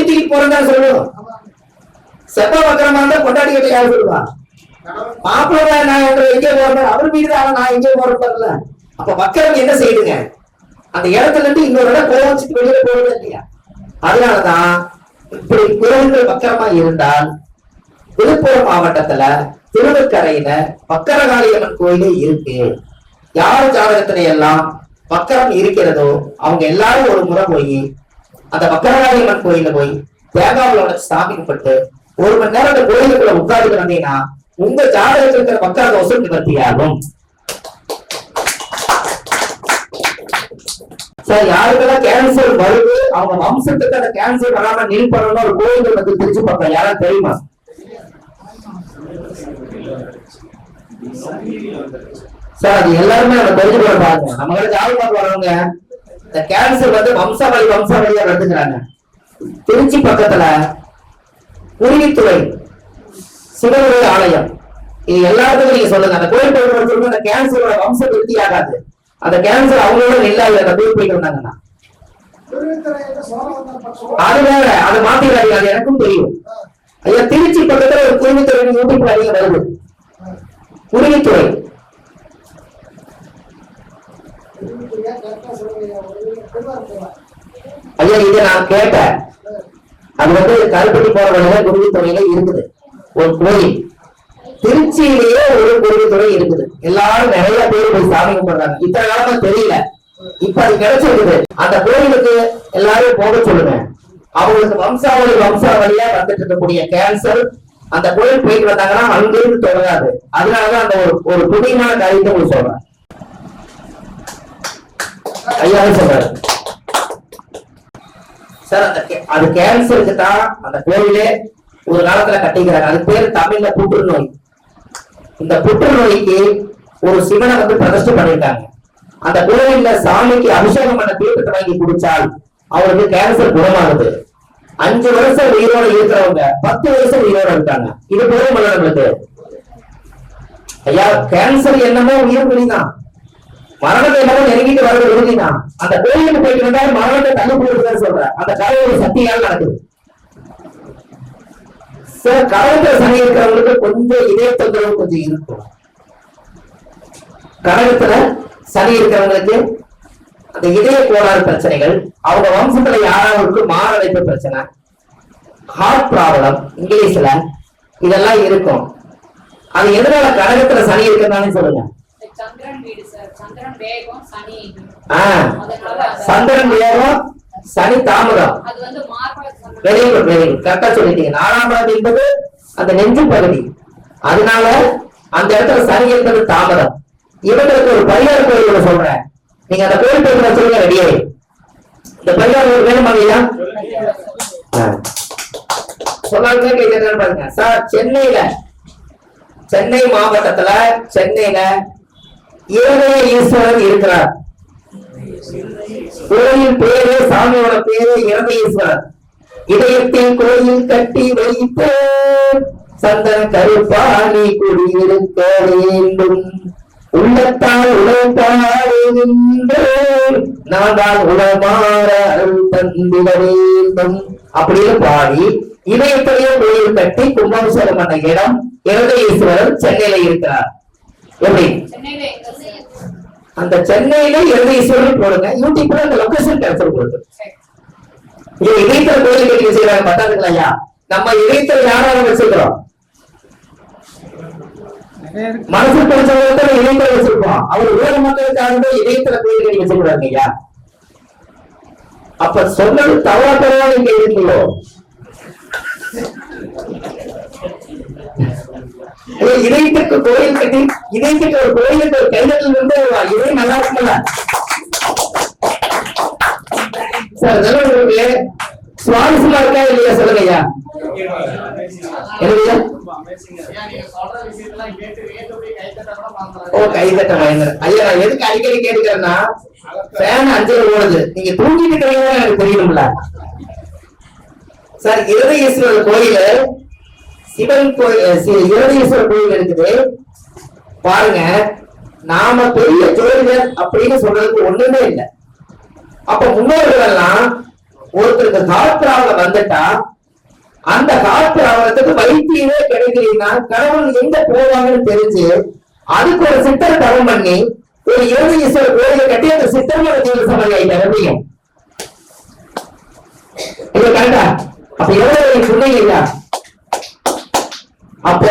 கொடி தூக்கி போறேன்னு சொல்லுவோம். செப்ப பக்கரமா இருந்தா கொண்டாடிக்கிட்ட யார் சொல்லுவா? மாப்பிள்ளை நான் எங்கே போறேன், அவர் வீடு நான் எங்கே போறேன்ல. அப்ப மக்களுக்கு என்ன செய்யுதுங்க, அந்த இடத்துல இருந்து இன்னொரு இடம் கோவச்சுட்டு வெளியில போறது இல்லையா? அதனாலதான் இப்படி கோயில்கள் பக்கரமா இருந்தால் விழுப்புரம் மாவட்டத்துல திருவக்கரையில பக்கரகாளியம்மன் கோயிலே இருக்கு. யார் ஜாதகத்துல எல்லாம் பக்கரம் இருக்கிறதோ அவங்க எல்லாரும் ஒரு முறை போய் அந்த பக்கரகாளியம்மன் கோயில போய் தேங்காவில் உடச்சு சாமி கும்பிட்டு 1 மணி நேரம் அந்த கோயிலுக்குள்ள உட்கார்ந்து வந்தீங்கன்னா உங்க ஜாதகத்தில் இருக்கிற பக்கர தோஷம் நிவர்த்தியாகும். சார், யாருக்கெல்லாம் கேன்சர் வருது அவங்க வம்சத்துக்கு அந்த கேன்சர் வராம நீல் பண்ணணும் ஒரு கோயில்கள் வந்து திருச்சி பக்கம் யாரும் தெரியுமா? சார், அது எல்லாருமே நம்ம தெரிஞ்சுக்கிற பாருங்க. நம்ம கிட்ட ஜாதகம் வரவங்க இந்த கேன்சர் வந்து வம்சாவளியா நடந்துக்கிறாங்க. திருச்சி பக்கத்துல குருவித்துறை சிவனுடைய ஆலயம், இது எல்லாத்துக்கும் நீங்க சொல்லுங்க. அந்த கோயில் சொல்லுங்க, அந்த கேன்சரோட வம்சம் விருத்தி ஆகாது. அந்த கேன்சர் அவங்களோட நில்லாது. அந்த கோயில் போயிட்டு வந்தாங்கன்னா அது வேற, அது மாத்திராங்க. அது எனக்கும் தெரியும். ஐயா, திருச்சி பக்கத்துல ஒரு குருவித்துறை யூடியூப்ல அதிகம் வருது. குருவித்துறை ஐயா, இதை நான் கேட்டேன். அது வந்து கருப்பட்டி போற வழியில குருவித்துறையில இருக்குது ஒரு கோயில். திருச்சியிலேயே ஒரு குருவித்துறை இருக்குது. எல்லாரும் நிறைய பேர் போய் சாமி கும்பிடுறாங்க. இத்தனை காலமா தெரியல, இப்ப அது கிடைச்சிருக்குது. அந்த கோயிலுக்கு எல்லாரும் போக சொல்லுங்க. அவங்களுக்கு வம்சாவளியா வந்துட்டு இருக்கக்கூடிய கேன்சர் அந்த கோயில் போயிட்டு வந்தாங்கன்னா அங்கிருந்து தொடராது. அதனாலதான் அந்த ஒரு புதியமான காரியத்தை உங்களுக்கு சொல்றேன். ஐயா சொல்றாரு சார், அது கேன்சருக்கு தான் அந்த கோயிலே ஒரு காலத்துல கட்டிக்கிறாங்க. அது பேரு தமிழ்ல புற்றுநோய். இந்த புற்றுநோய்க்கு ஒரு சிவனை வந்து பிரதிஷ்டை பண்ணிருக்காங்க. அந்த கோயில்ல சாமிக்கு அபிஷேகம் பண்ண தீர்த்தத்தை வாங்கி குடிச்சால் அவருக்கு கேன்சர் குணமாகுது. 5 வருஷம் உயிரோட இருக்கிறவங்க 10 வருஷம் உயிரோட இருக்காங்க. இது போதும் நம்மளுக்கு. ஐயா, கேன்சர் என்னமோ உயிர் பிடிதான், மரணத்தை என்னமோ நெருங்கிட்டு வர்றது உறுதிதான். அந்த கோயிலுக்கு போயிட்டு வந்தாலும் மரணத்தை தள்ளி போடுறதுன்னு சொல்றேன். அந்த கடவுள் ஒரு சக்தியால் நடக்குது. சார், கடவுள் சனி இருக்கிறவங்களுக்கு கொஞ்சம் இதய தொந்தரவு கொஞ்சம் இருக்கும். கடகத்துல சனி இருக்கிறவங்களுக்கு அந்த இதய கோளாறு பிரச்சனைகள், அவங்க வம்சத்துல யாராவது மாரடைப்பு பிரச்சனை, ஹார்ட் ப்ராப்ளம் இங்கிலீஷ்ல இதெல்லாம் இருக்கும். அது எதனால கடகத்துல சனி இருக்கிறதானே சொல்லுங்க. சந்திரன் வேகம், சனி தாமதம். வெரி குட், வெரி குட், கரெக்டா சொல்லிட்டீங்க. 4ஆம் இடம் என்பது அந்த நெஞ்சு பகுதி. அதனால அந்த இடத்துல சனி என்பது தாமதம். இவங்களுக்கு ஒரு பரிகார கோயில் சொல்றேன். நீங்க அந்த கோயில் பேர் சொல்லுங்க, ரெடியே. இந்த பரிகார கோயில் வேணுமா இல்லையா? சொல்லாங்க பாருங்க சார். சென்னை மாவட்டத்துல சென்னையில இருதய ஈஸ்வரன் இருக்கிறார். கோயில் பேரு, சாமியோட பேரு இருதயேஸ்வரர். இதயத்தில் கோயில் கட்டி வைத்து சந்தன கருப்பாணி குடியிருக்க வேண்டும். உள்ளத்தால் உழைப்பாடுகின்றேன், நான் உளமாற அருள் தந்திட வேண்டும் அப்படின்னு பாடி இதயத்திலேயே கோயில் கட்டி கும்பாபிஷேகம் பண்ண இடம் இருதயேஸ்வரர் சென்னையில இருக்கிறார். எப்படி? அந்த சென்னையில இருதயேஸ்வரர் போடுங்க, யூடியூப்ல அந்த லொகேஷன் கிடைச்சிரு போடுது. இதயத்துல கோயில் கட்டி வச்சுக்கிறாங்க. பத்தாதுங்களா ஐயா? நம்ம இதயத்துல யாராவது வச்சிருக்கிறோம், மனசு பிடிச்சவங்க இதயத்துல வச்சிருப்போம். அவர் உலக மக்களுக்காக இதயத்துல கோயில் கட்டி வச்சிருக்கிறாங்க ஐயா. அப்ப சொன்னது தவறா தவறா நீங்க இருக்கீங்களோ? இதயத்துக்கு கோயில் கட்டி, இதயத்துக்கு ஒரு கோயிலுக்கு ஒரு கைதட்டல் இருந்து இதயம் நல்லா இருக்குல்ல சார்? இதெல்லாம் உங்களுக்கு சுவாரஸ்யமா இருக்கா இல்லையா? சொல்லுங்க ஐயா. ஓ, கைதட்ட பயங்கர ஐயா. நான் எதுக்கு அடிக்கடி கேட்டுக்கிறேன்னா, ஃபேன் 5 ஓடுது, நீங்க தூங்கிட்டு இருக்கிறீங்க எனக்கு தெரியணும்ல சார். இருதயேஸ்வரர் கோயில சிவன் கோயில், இருதயேஸ்வரர் கோயில் இருக்குது பாருங்க. நாம பெரிய ஜோதிடர் அப்படின்னு சொல்றதுக்கு ஒண்ணுமே இல்லை. அப்ப முன்னோர்கள் எல்லாம் ஒருத்தருக்கு ஹார்ட் ப்ராப்ளம் வந்துட்டா அந்த ஹார்ட் ப்ராப்ளத்துக்கு வைத்தியமே கிடைக்கலன்னா கடவுள் எங்க போவாங்கன்னு தெரிஞ்சு அதுக்கு ஒரு சித்தரை தவம் பண்ணி ஒரு யோகீஸ்வரர் கோயிலை கட்டி அந்த சித்தரோட ஜீவ சமாதி ஆயிட்டார். எப்படியும் கரெக்டா? அப்ப எவ்வளவு சொன்னீங்க? அப்போ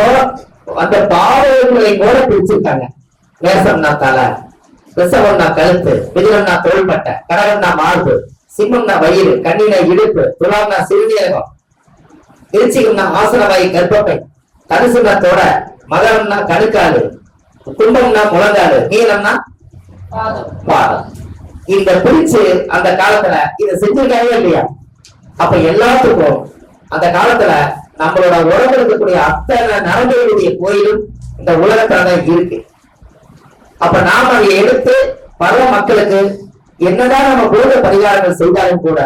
அந்த பாவங்களை கூட பிரிச்சிருக்காங்க. மேசம்னா தலை, ரிஷபம்னா கழுத்து, மிதுனம்னா தோள்பட்டை, கடகம்னா மார்பு, சிம்மம்னா வயிறு, கன்னினா இடுப்பு, துலாம்னா சிறுநீரகம், விருச்சிகம்னா ஆசனவாயு கர்ப்பப்பை, தனுசுனா தொடை, மகரம்னா கணுக்காலு, கும்பம்னா முழங்காலு, நீளம்னா பாதம். இந்த பிரிச்சு அந்த காலத்துல இதை செஞ்சிருக்காங்க இல்லையா? அப்ப எல்லாத்துக்கும் அந்த காலத்துல நம்மளோட உடம்புல இருக்கக்கூடிய அத்தனை நரம்புகளுடைய கோயிலும் இந்த உலகத்துல தான் இருக்கு. அப்ப நாம அதை எடுத்து பல மக்களுக்கு என்னதான் நம்ம பூத பரிகாரங்கள் செய்தாலும் கூட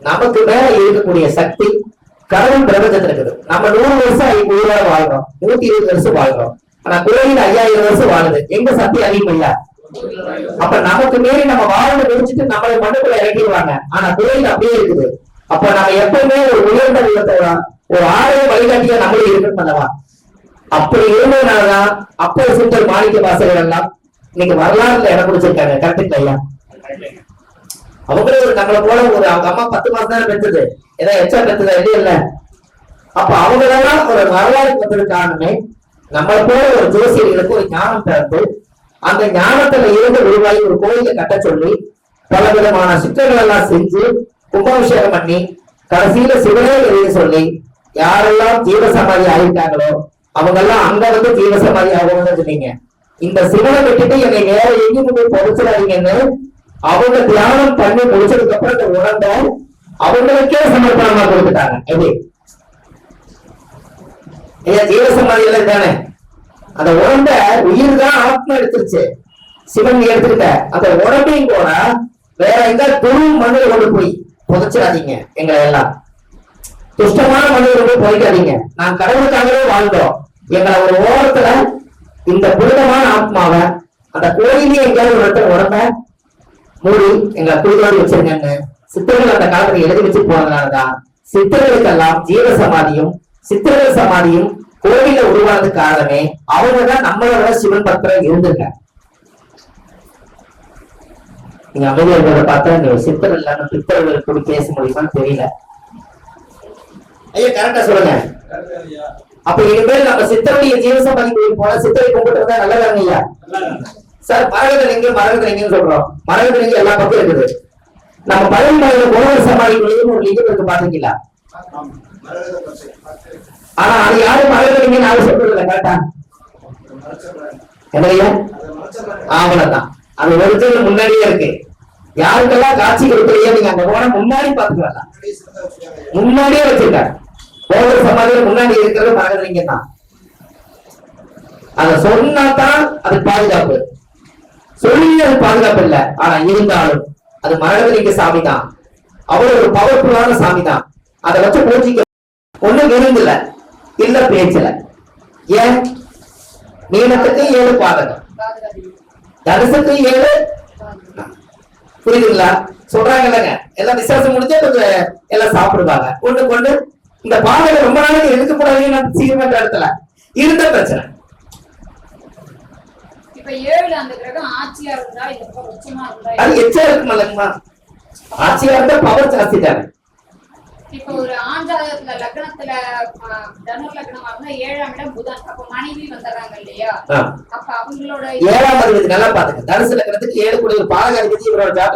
நமக்கு மேல இருக்கக்கூடிய சக்தி கடவுள் பிரபஞ்சத்துல இருக்குது. நம்ம 100 வருஷம் உயிரோட வாழ்றோம், 120 வருஷம் வாழ்றோம். ஆனா கோயில் 5000 வருஷம் வாழுது. எங்க சக்தி அதிகம் இல்ல? அப்ப நமக்கு மீறி நம்ம வாழ்ந்து முடிச்சுட்டு நம்மளை மண்ணுக்குள்ள இறக்கிடுவாங்க. ஆனா கோயில் அப்படியே இருக்குது. அப்ப நம்ம எப்பவுமே ஒரு உயர்ந்த விதத்தோட ஒரு ஆலய வழிகாட்டியா நம்மளும் இருக்கணும் அல்லவா? அப்படி இருந்ததுனாலதான் அப்போ சுந்தர் மாணிக்க வாசகர்கள் எல்லாம் இன்னைக்கு வரலாறுல இடம் பிடிச்சிருக்காங்க. கரெக்ட் ஐயா? அவங்களே ஒரு நம்மளை போல ஒரு அவங்க அம்மா 10 மாசம் தானே பெற்றது, ஏதோ எச்சா பெற்றதா இல்லையா? இல்ல. அப்ப அவங்களெல்லாம் ஒரு வரலாறு வந்ததுக்காகவே நம்மளை போல ஒரு ஜோசியர்களுக்கு ஒரு ஞானம் பிறந்து அந்த ஞானத்துல இருந்து உருவாகி ஒரு கோயிலை கட்ட சொல்லி பல விதமான சிக்கல்கள் எல்லாம் செஞ்சு கும்பாபிஷேகம் பண்ணி கடைசியில சிவனே எழுதி சொல்லி யாரெல்லாம் ஜீவசமாதி ஆகிட்டாங்களோ அவங்க எல்லாம் அங்க வந்து ஜீவசமாதி ஆகணும்னு சொன்னீங்க. இந்த சிவனை விட்டுட்டு என்னை வேற எங்கேயும் போய் பொறிச்சிடாதீங்கன்னு அவங்க தியானம் பண்ணி முடிச்சதுக்கு அப்புறம் இந்த உடம்ப அவங்களுக்கே சமர்ப்பணமா கொடுத்துட்டாங்க. எப்படி ஜீவசமாதி எல்லாம் தானே? அந்த உடம்ப உயிர் தான் ஆத்மா எடுத்துருச்சு, சிவன் எடுத்துக்கிட்ட அந்த உடம்பையும் கூட வேற எங்க துரு மண்ணில் கொண்டு போய் புதைச்சிடாதீங்க. எங்களை எல்லாம் துஷ்டமான மனிதர்கள் போய் போய்க்காதீங்க. நான் கடவுளுக்காகவே வாழ்ந்தோம். எங்களை ஒரு ஓரத்துல இந்த புனிதமான ஆத்மாவை அந்த கோயிலே எங்கேயாவது ஒரு இடத்துல உடம்ப மூடி எங்களை குளிரோடு வச்சிருக்கேன்னு சித்தர்கள் அந்த காலத்துல எழுதி வச்சு போனதுனாலதான் சித்தர்களுக்கெல்லாம் ஜீவ சமாதியும் சித்தர்கள் சமாதியும் கோவில உருவானது காரணமே அவங்கதான் நம்மளோட சிவன் பக்தர்கள் இருந்திருக்க. நீங்க அமைதியை பார்த்தா இந்த சித்தர்கள் இல்லாம பித்தர்கள் கூட பேச முடியுமான்னு தெரியல. ஐயா கரெக்டா சொல்லுங்க. அப்ப இனிமேல் நம்ம சித்தருடைய ஜீவசமாதி கோயில் போல சித்தரை கும்பிட்டு வந்தா நல்லதாங்க ஐயா? சார் மரகத லிங்கம் சொல்றோம். மரகத லிங்கம் எல்லா பக்கம் இருக்குது. நம்ம பழனி மலையில கோவில் சமாதி கோயிலும் ஒரு லிங்கம் இருக்கு, பாத்தீங்களா? ஆனா அது யாரும் மரகத லிங்கம் யாரும் சொல்றது இல்லை. கரெக்டா என்னையா? ஆவணதான் அது ஒரிஜினல் முன்னாடியே இருக்கு. யாருக்கெல்லாம் காட்சி கொடுக்கலையோ நீங்க அங்க போனா முன்னாடி பாத்துக்கலாம். முன்னாடியே வச்சிருக்காங்க. கோவில் சமாதியில முன்னாடி இருக்கிறது மரகதலிங்கம் தான். அத சொன்னாதான் அது பாதுகாப்பு, சொல்லி அது பாதுகாப்பு இல்லை. ஆனா இருந்தாலும் அது மரகதலிங்க சாமி தான். அவ்வளவு ஒரு பவர்ஃபுல்லான சாமி தான். அதை வச்சு பூஜிக்க ஒண்ணு விருந்துல இல்ல பேச்சுல. ஏன்? நீளத்துக்கு 7 பாதகம், தனுசுக்கு 7. புரியுதுங்களா? சொல்றாங்க இல்லங்க, எல்லாம் விசேஷம் முடிஞ்சா கொஞ்சம் எல்லாம் சாப்பிடுவாங்க. ஒண்ணு கொண்டு இந்த பாதையில ரொம்ப நாளைக்கு எடுக்க கூடாதுன்னு சீக்கிரமா இடத்துல இருந்த பிரச்சனை. அது எச்சா இருக்குமா? ஆட்சியா இருந்தா பவர் ஜாஸ்தி தானே. இப்போ ஒரு ஆண் ஜாதகத்துல லக்னத்துல தனுர் லக்னமா இருந்தா 7ஆம் இடம் புதன், அப்ப மனைவி வந்துறாங்க இல்லையா? அப்ப அவங்களோட 7ஆம் அதிபதி நல்லா பாத்துங்க. தனுசு லக்னத்துக்கு 7 கூடிய ஒரு பாலகாதிபதி இவரோட ஜாதகம்